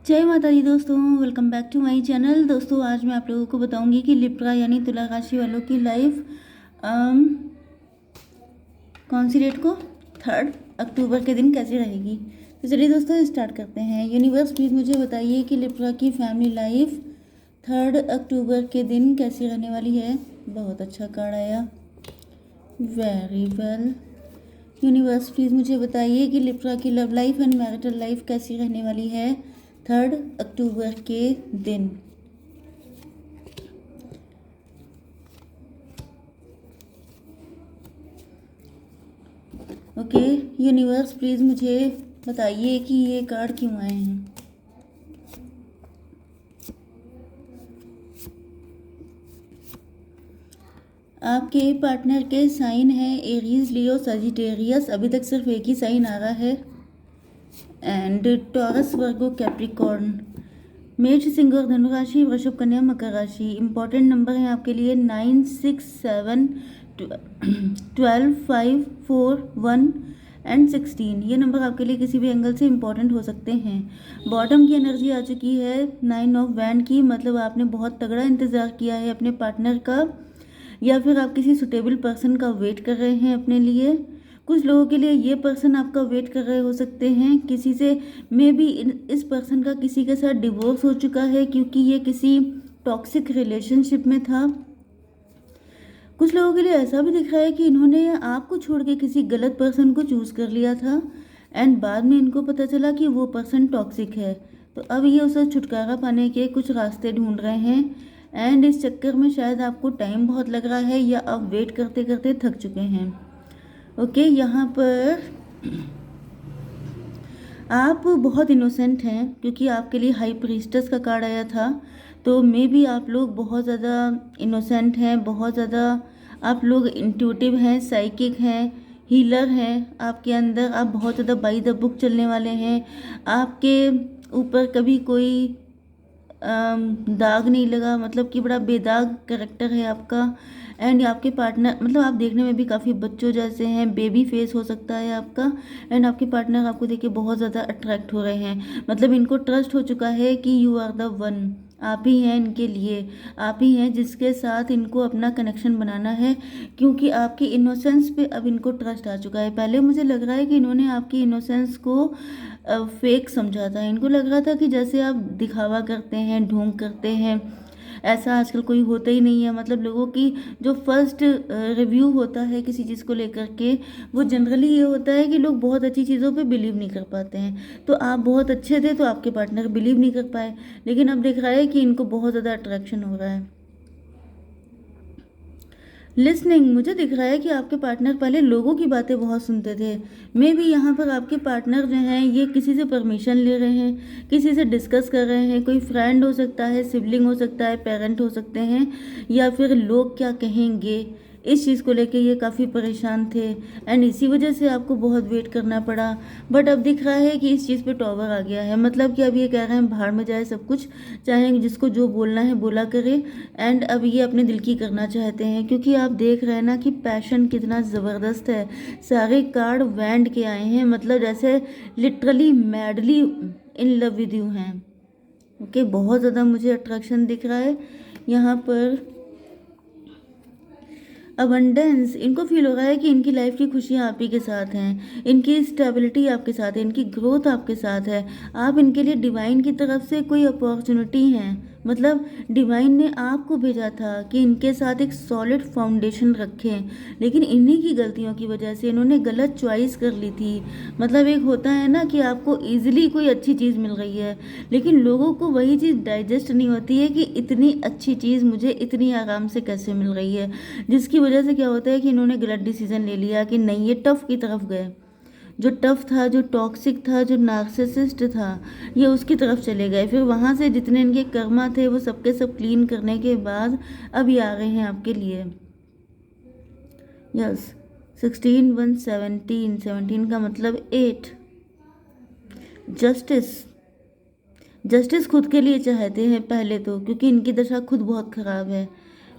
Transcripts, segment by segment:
जय माता दी दोस्तों, welcome back to my channel. दोस्तों आज मैं आप लोगों को बताऊंगी कि लिब्रा यानी तुला राशि वालों की लाइफ कौन सी डेट को 3 अक्टूबर के दिन कैसी रहेगी। तो चलिए दोस्तों स्टार्ट करते हैं। यूनिवर्स प्लीज़ मुझे बताइए कि लिब्रा की फैमिली लाइफ 3 अक्टूबर के दिन कैसी रहने वाली है। बहुत अच्छा कार्ड आया, वेरी वेल। यूनिवर्स प्लीज़ मुझे बताइए कि लिब्रा की love life and marital life कैसी रहने वाली है 3 अक्टूबर के दिन। ओके यूनिवर्स प्लीज़ मुझे बताइए कि ये कार्ड क्यों आए हैं। आपके पार्टनर के साइन है एरीज, लियो, सजिटेरियस। अभी तक सिर्फ एक ही साइन आ रहा है, एंड टॉरस, वर्गो, कैप्रिकॉर्न। मेष, सिंह और धनु राशि, वृषभ, कन्या, मकर राशि। इंपॉर्टेंट नंबर है आपके लिए 9, 6, 7, 12, 5, 4, 1 एंड 16। ये नंबर आपके लिए किसी भी एंगल से इंपॉर्टेंट हो सकते हैं। बॉटम की एनर्जी आ चुकी है 9 ऑफ वैंड की, मतलब आपने बहुत तगड़ा इंतज़ार किया है अपने पार्टनर का, या फिर आप किसी सुटेबल पर्सन का वेट कर रहे हैं अपने लिए। कुछ लोगों के लिए ये पर्सन आपका वेट कर रहे हो सकते हैं। किसी से मे बी इस पर्सन का किसी के साथ डिवोर्स हो चुका है, क्योंकि ये किसी टॉक्सिक रिलेशनशिप में था। कुछ लोगों के लिए ऐसा भी दिख रहा है कि इन्होंने आपको छोड़ के किसी गलत पर्सन को चूज़ कर लिया था, एंड बाद में इनको पता चला कि वो पर्सन टॉक्सिक है। तो अब ये उसे छुटकारा पाने के कुछ रास्ते ढूंढ रहे हैं, एंड इस चक्कर में शायद आपको टाइम बहुत लग रहा है, या अब वेट करते करते थक चुके हैं। ओके यहाँ पर आप बहुत इनोसेंट हैं, क्योंकि आपके लिए हाई प्रीस्टेस का कार्ड आया था। तो मे बी आप लोग बहुत ज़्यादा इनोसेंट हैं, बहुत ज़्यादा आप लोग इंट्यूटिव हैं, साइकिक हैं, हीलर हैं। आपके अंदर आप बहुत ज़्यादा बाई द बुक चलने वाले हैं। आपके ऊपर कभी कोई दाग नहीं लगा, मतलब कि बड़ा बेदाग कैरेक्टर है आपका। एंड आपके पार्टनर, मतलब आप देखने में भी काफ़ी बच्चों जैसे हैं, बेबी फेस हो सकता है आपका। एंड आपके पार्टनर आपको देख के बहुत ज़्यादा अट्रैक्ट हो रहे हैं, मतलब इनको ट्रस्ट हो चुका है कि यू आर द वन। आप ही हैं इनके लिए, आप ही हैं जिसके साथ इनको अपना कनेक्शन बनाना है, क्योंकि आपकी इनोसेंस पे अब इनको ट्रस्ट आ चुका है। पहले मुझे लग रहा है कि इन्होंने आपकी इनोसेंस को फेक समझा था। इनको लग रहा था कि जैसे आप दिखावा करते हैं, ढोंग करते हैं, ऐसा आजकल कोई होता ही नहीं है। मतलब लोगों की जो फर्स्ट रिव्यू होता है किसी चीज़ को लेकर के, वो जनरली ये होता है कि लोग बहुत अच्छी चीज़ों पे बिलीव नहीं कर पाते हैं। तो आप बहुत अच्छे थे तो आपके पार्टनर बिलीव नहीं कर पाए, लेकिन अब दिख रहा है कि इनको बहुत ज़्यादा अट्रैक्शन हो रहा है। लिसनिंग, मुझे दिख रहा है कि आपके पार्टनर पहले लोगों की बातें बहुत सुनते थे। मे बी यहाँ पर आपके पार्टनर जो हैं ये किसी से परमिशन ले रहे हैं, किसी से डिस्कस कर रहे हैं। कोई फ्रेंड हो सकता है, सिबलिंग हो सकता है, पेरेंट हो सकते हैं, या फिर लोग क्या कहेंगे, इस चीज़ को लेके ये काफ़ी परेशान थे, एंड इसी वजह से आपको बहुत वेट करना पड़ा। बट अब दिख रहा है कि इस चीज़ पे टॉवर आ गया है, मतलब कि अब ये कह रहे हैं भाड़ में जाए सब कुछ, चाहे जिसको जो बोलना है बोला करे। एंड अब ये अपने दिल की करना चाहते हैं, क्योंकि आप देख रहे हैं ना कि पैशन कितना ज़बरदस्त है। सारे कार्ड वैंड के आए हैं, मतलब जैसे literally madly in love with you हैं। ओके बहुत ज़्यादा मुझे अट्रैक्शन दिख रहा है यहाँ पर। अबंडेंस, इनको फील हो रहा है कि इनकी लाइफ की खुशियाँ आप ही के साथ हैं, इनकी स्टेबिलिटी आपके साथ है, इनकी ग्रोथ आपके साथ है। आप इनके लिए डिवाइन की तरफ से कोई अपॉर्चुनिटी हैं, मतलब डिवाइन ने आपको भेजा था कि इनके साथ एक सॉलिड फाउंडेशन रखें, लेकिन इन्हीं की गलतियों की वजह से इन्होंने गलत चॉइस कर ली थी। मतलब एक होता है ना कि आपको ईजिली कोई अच्छी चीज़ मिल रही है, लेकिन लोगों को वही चीज़ डाइजेस्ट नहीं होती है कि इतनी अच्छी चीज़ मुझे इतनी आराम से कैसे मिल रही है, जिसकी वजह से क्या होता है कि इन्होंने गलत डिसीजन ले लिया कि नहीं, ये टफ की तरफ गए। जो टफ था, जो टॉक्सिक था, जो नार्सिसिस्ट था, ये उसकी तरफ चले गए। फिर वहाँ से जितने इनके कर्मा थे वो सबके सब क्लीन करने के बाद अब ये आ गए हैं आपके लिए। यस 16, 1, 17, 17 का मतलब 8। जस्टिस, जस्टिस खुद के लिए चाहते हैं पहले तो, क्योंकि इनकी दशा खुद बहुत ख़राब है,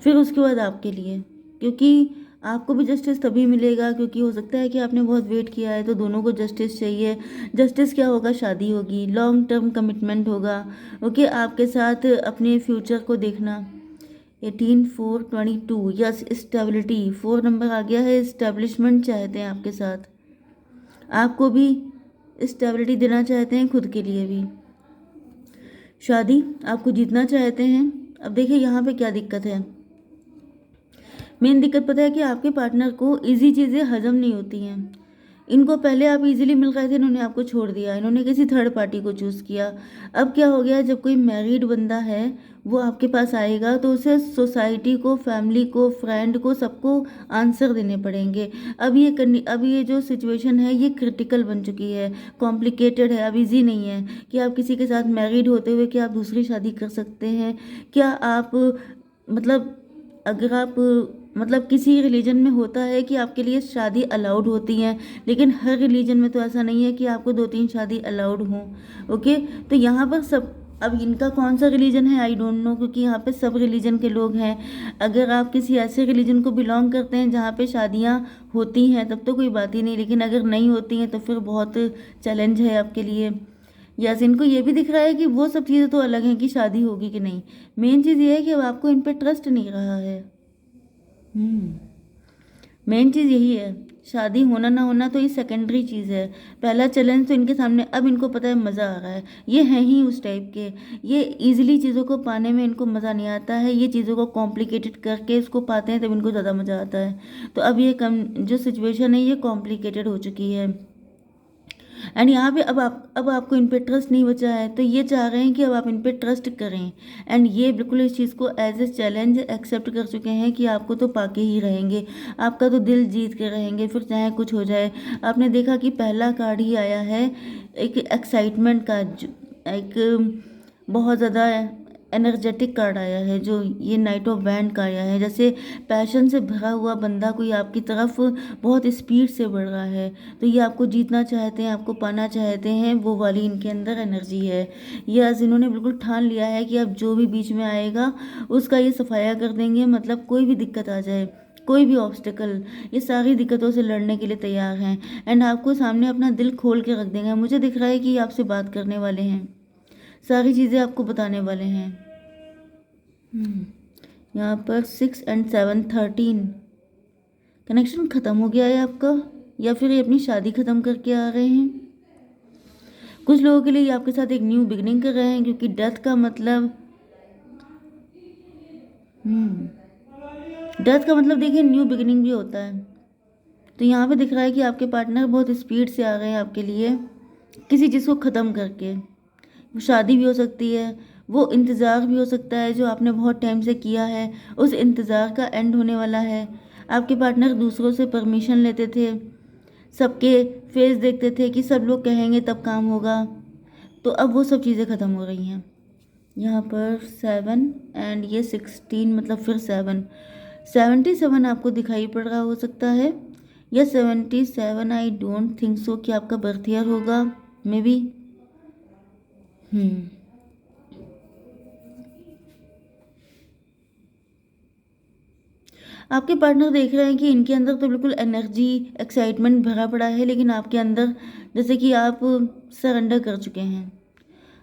फिर उसके बाद आपके लिए, क्योंकि आपको भी जस्टिस तभी मिलेगा क्योंकि हो सकता है कि आपने बहुत वेट किया है, तो दोनों को जस्टिस चाहिए। जस्टिस क्या होगा? शादी होगी, लॉन्ग टर्म कमिटमेंट होगा। ओके, आपके साथ अपने फ्यूचर को देखना। 18/4/22, यस, स्टेबिलिटी 4 नंबर आ गया है। स्टेब्लिशमेंट चाहते हैं आपके साथ, आपको भी स्टेबिलिटी देना चाहते हैं, खुद के लिए भी। शादी आपको जीतना चाहते हैं। अब देखिए यहाँ पे क्या दिक्कत है। मेन दिक्कत पता है कि आपके पार्टनर को इजी चीज़ें हजम नहीं होती हैं। इनको पहले आप इजीली मिल रहे थे, इन्होंने आपको छोड़ दिया, इन्होंने किसी थर्ड पार्टी को चूज़ किया। अब क्या हो गया, जब कोई मैरिड बंदा है वो आपके पास आएगा तो उसे सोसाइटी को, फैमिली को, फ्रेंड को, सबको आंसर देने पड़ेंगे। अब ये जो सिचुएशन है ये क्रिटिकल बन चुकी है, कॉम्प्लिकेटेड है। अब इजी नहीं है कि आप किसी के साथ मैरिड होते हुए क्या आप दूसरी शादी कर सकते हैं? क्या आप मतलब अगर आप मतलब किसी रिलीजन में होता है कि आपके लिए शादी अलाउड होती है, लेकिन हर रिलीजन में तो ऐसा नहीं है कि आपको 2-3 शादी अलाउड हों। ओके, तो यहाँ पर सब, अब इनका कौन सा रिलीजन है आई डोंट नो, क्योंकि यहाँ पे सब रिलीजन के लोग हैं। अगर आप किसी ऐसे रिलीजन को बिलोंग करते हैं जहाँ पे शादियाँ होती हैं तब तो कोई बात ही नहीं, लेकिन अगर नहीं होती हैं तो फिर बहुत चैलेंज है आपके लिए। यस, इनको ये भी दिख रहा है कि वो सब चीज़ें तो अलग हैं कि शादी होगी कि नहीं, मेन चीज़ ये है कि अब आपको इन पर ट्रस्ट नहीं रहा है। मेन चीज़ यही है। शादी होना ना होना तो ये सेकेंडरी चीज़ है। पहला चैलेंज तो इनके सामने, अब इनको पता है मज़ा आ रहा है, ये हैं ही उस टाइप के। ये इजीली चीज़ों को पाने में इनको मज़ा नहीं आता है, ये चीज़ों को कॉम्प्लिकेटेड करके इसको पाते हैं तब इनको ज़्यादा मज़ा आता है। तो अब ये जो सिचुएशन है ये कॉम्प्लिकेटेड हो चुकी है। एंड यहाँ पे अब आपको इन पे ट्रस्ट नहीं बचा है, तो ये चाह रहे हैं कि अब आप इन पे ट्रस्ट करें। एंड ये बिल्कुल इस चीज़ को एज ए चैलेंज एक्सेप्ट कर चुके हैं कि आपको तो पाके ही रहेंगे, आपका तो दिल जीत के रहेंगे, फिर चाहे कुछ हो जाए। आपने देखा कि पहला कार्ड ही आया है एक एक्साइटमेंट का, एक बहुत ज़्यादा एनर्जेटिक कार्ड आया है, जो ये नाइट ऑफ बैंड का आया है। जैसे पैशन से भरा हुआ बंदा कोई आपकी तरफ बहुत स्पीड से बढ़ रहा है, तो ये आपको जीतना चाहते हैं, आपको पाना चाहते हैं, वो वाली इनके अंदर एनर्जी है। यस, इन्होंने बिल्कुल ठान लिया है कि अब जो भी बीच में आएगा उसका ये सफाया कर देंगे। मतलब कोई भी दिक्कत आ जाए, कोई भी ऑब्स्टिकल, ये सारी दिक्कतों से लड़ने के लिए तैयार हैं। एंड आपको सामने अपना दिल खोल के रख देंगे। मुझे दिख रहा है कि ये आपसे बात करने वाले हैं, सारी चीज़ें आपको बताने वाले हैं। यहाँ पर 6 और 7, 13 कनेक्शन ख़त्म हो गया है आपका, या फिर ये अपनी शादी ख़त्म करके आ रहे हैं। कुछ लोगों के लिए ये आपके साथ एक न्यू बिगनिंग कर रहे हैं, क्योंकि डेथ का मतलब देखिए न्यू बिगनिंग भी होता है। तो यहाँ पे दिख रहा है कि आपके पार्टनर बहुत स्पीड से आ गए हैं आपके लिए, किसी चीज़ को ख़त्म करके। वो शादी भी हो सकती है, वो इंतज़ार भी हो सकता है जो आपने बहुत टाइम से किया है, उस इंतज़ार का एंड होने वाला है। आपके पार्टनर दूसरों से परमिशन लेते थे, सबके फेस देखते थे कि सब लोग कहेंगे तब काम होगा, तो अब वो सब चीज़ें ख़त्म हो रही हैं। यहाँ पर 7 एंड ये 16, मतलब फिर 77 आपको दिखाई पड़ रहा हो सकता है, या 77, आई डोंट थिंक सो कि आपका बर्थ ईयर होगा, मे बी। आपके पार्टनर देख रहे हैं कि इनके अंदर तो बिल्कुल एनर्जी, एक्साइटमेंट भरा पड़ा है, लेकिन आपके अंदर जैसे कि आप सरेंडर कर चुके हैं।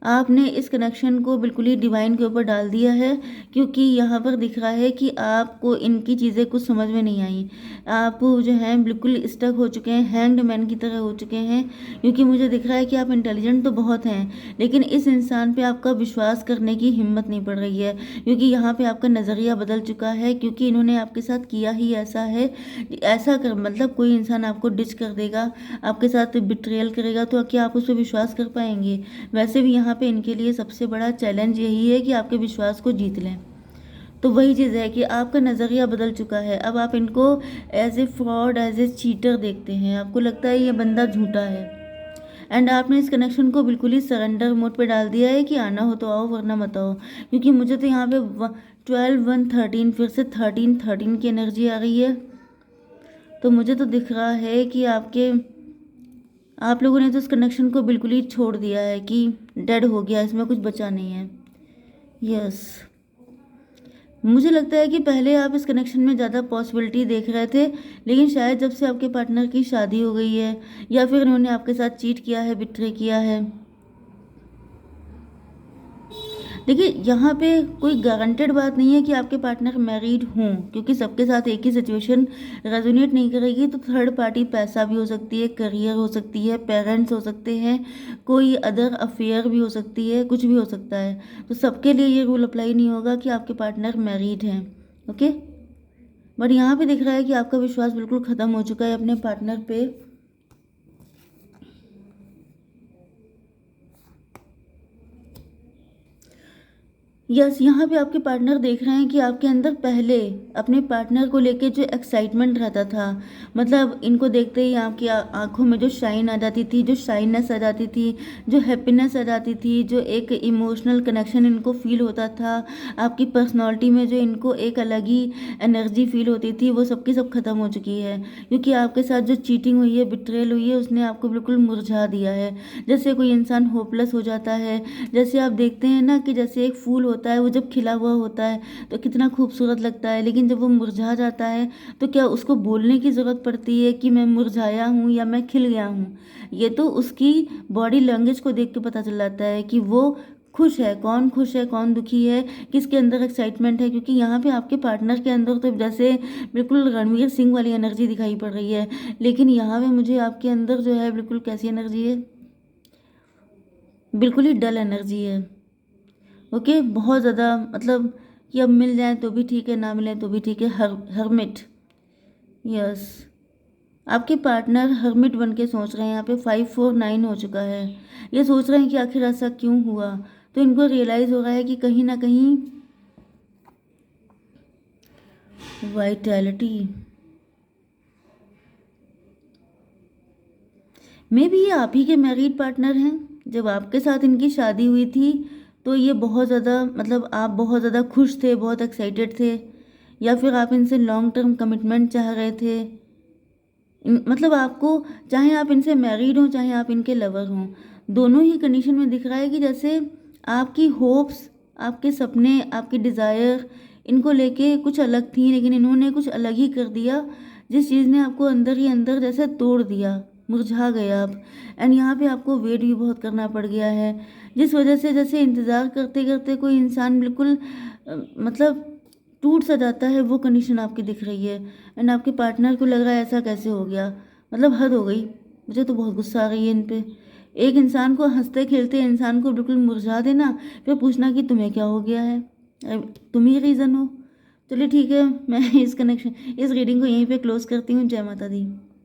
आपने इस कनेक्शन को बिल्कुल ही डिवाइन के ऊपर डाल दिया है, क्योंकि यहाँ पर दिख रहा है कि आपको इनकी चीज़ें कुछ समझ में नहीं आई। आप जो हैं बिल्कुल स्टक हो चुके हैं, हैंग्ड मैन की तरह हो चुके हैं, क्योंकि मुझे दिख रहा है कि आप इंटेलिजेंट तो बहुत हैं, लेकिन इस इंसान पे आपका विश्वास करने की हिम्मत नहीं पड़ रही है, क्योंकि यहाँ पे आपका नज़रिया बदल चुका है, क्योंकि इन्होंने आपके साथ किया ही ऐसा है। ऐसा कर मतलब कोई इंसान आपको डिच कर देगा, आपके साथ बिट्रेयल करेगा, तो क्या आप उस पर विश्वास कर पाएंगे? वैसे भी यहाँ पे इनके लिए सबसे बड़ा चैलेंज यही है कि आपके विश्वास को जीत लें। तो वही चीज़ है कि आपका नज़रिया बदल चुका है। अब आप इनको as a fraud, as a cheater देखते हैं, आपको लगता है ये बंदा झूठा है। एंड आपने इस कनेक्शन को बिल्कुल ही सरेंडर मोड पे डाल दिया है कि आना हो तो आओ वरना मत आओ, क्योंकि मुझे तो यहाँ पे 12, 1, 13 फिर से 13 की एनर्जी आ रही है। तो मुझे तो दिख रहा है कि आप लोगों ने तो इस कनेक्शन को बिल्कुल ही छोड़ दिया है कि डेड हो गया, इसमें कुछ बचा नहीं है। यस, मुझे लगता है कि पहले आप इस कनेक्शन में ज़्यादा पॉसिबिलिटी देख रहे थे, लेकिन शायद जब से आपके पार्टनर की शादी हो गई है या फिर उन्होंने आपके साथ चीट किया है, बिट्रे किया है। देखिए, यहाँ पे कोई गारंटेड बात नहीं है कि आपके पार्टनर मैरिड हों, क्योंकि सबके साथ एक ही सिचुएशन रेजोनेट नहीं करेगी। तो थर्ड पार्टी पैसा भी हो सकती है, करियर हो सकती है, पेरेंट्स हो सकते हैं, कोई अदर अफेयर भी हो सकती है, कुछ भी हो सकता है। तो सबके लिए ये रूल अप्लाई नहीं होगा कि आपके पार्टनर मैरिड हैं। ओके, बट यहाँ पे दिख रहा है कि आपका विश्वास बिल्कुल ख़त्म हो चुका है अपने पार्टनर पे। यस, यहाँ पे आपके पार्टनर देख रहे हैं कि आपके अंदर पहले अपने पार्टनर को लेके जो एक्साइटमेंट रहता था, मतलब इनको देखते ही आपकी आंखों में जो शाइन आ जाती थी, जो शाइनेस आ जाती थी, जो हैप्पीनेस आ जाती थी, जो एक इमोशनल कनेक्शन इनको फील होता था, आपकी पर्सनालिटी में जो इनको एक अलग ही एनर्जी फील होती थी, वो सबकी सब खत्म हो चुकी है। क्योंकि आपके साथ जो चीटिंग हुई है, बिट्रेल हुई है, उसने आपको बिल्कुल मुरझा दिया है। जैसे कोई इंसान होपलेस हो जाता है, जैसे आप देखते हैं ना कि जैसे एक फूल होता है, वो जब खिला हुआ होता है तो कितना खूबसूरत लगता है, लेकिन जब वो मुरझा जाता है तो क्या उसको बोलने की ज़रूरत पड़ती है कि मैं मुरझाया हूँ या मैं खिल गया हूँ? ये तो उसकी बॉडी लैंग्वेज को देख के पता चल जाता है कि वो खुश है, कौन दुखी है, किसके अंदर एक्साइटमेंट है। क्योंकि यहाँ पे आपके पार्टनर के अंदर तो जैसे बिल्कुल रणवीर सिंह वाली एनर्जी दिखाई पड़ रही है, लेकिन यहाँ पे मुझे आपके अंदर जो है बिल्कुल कैसी एनर्जी है, बिल्कुल ही डल एनर्जी है। ओके, बहुत ज़्यादा, मतलब कि अब मिल जाए तो भी ठीक है, ना मिले तो भी ठीक है। हरमिट, यस, आपके पार्टनर हरमिट बन के सोच रहे हैं। यहाँ पे 549 हो चुका है। ये सोच रहे हैं कि आखिर ऐसा क्यों हुआ। तो इनको रियलाइज़ हो रहा है कि कहीं ना कहीं वाइटैलिटी में भी ये आप ही के मैरिड पार्टनर हैं। जब आपके साथ इनकी शादी हुई थी तो ये बहुत ज़्यादा, मतलब आप बहुत ज़्यादा खुश थे, बहुत एक्साइटेड थे, या फिर आप इनसे लॉन्ग टर्म कमिटमेंट चाह रहे थे। मतलब आपको, चाहे आप इनसे मैरिड हों चाहे आप इनके लवर हों, दोनों ही कंडीशन में दिख रहा है कि जैसे आपकी होप्स, आपके सपने, आपकी डिज़ायर इनको लेके कुछ अलग थी, लेकिन इन्होंने कुछ अलग ही कर दिया, जिस चीज़ ने आपको अंदर ही अंदर जैसे तोड़ दिया, मुरझा गए आप। एंड यहाँ पे आपको वेट भी बहुत करना पड़ गया है, जिस वजह से जैसे इंतज़ार करते करते कोई इंसान बिल्कुल मतलब टूट सा जाता है, वो कंडीशन आपकी दिख रही है। एंड आपके पार्टनर को लग रहा है ऐसा कैसे हो गया, मतलब हद हो गई। मुझे तो बहुत गुस्सा आ रही है इन पे। एक इंसान को, हंसते खेलते इंसान को बिल्कुल मुरझा देना, फिर पूछना कि तुम्हें क्या हो गया है, तुम ही रीज़न हो। चलिए ठीक है, मैं इस रीडिंग को यहीं पे क्लोज करती हूँ। जय माता दी।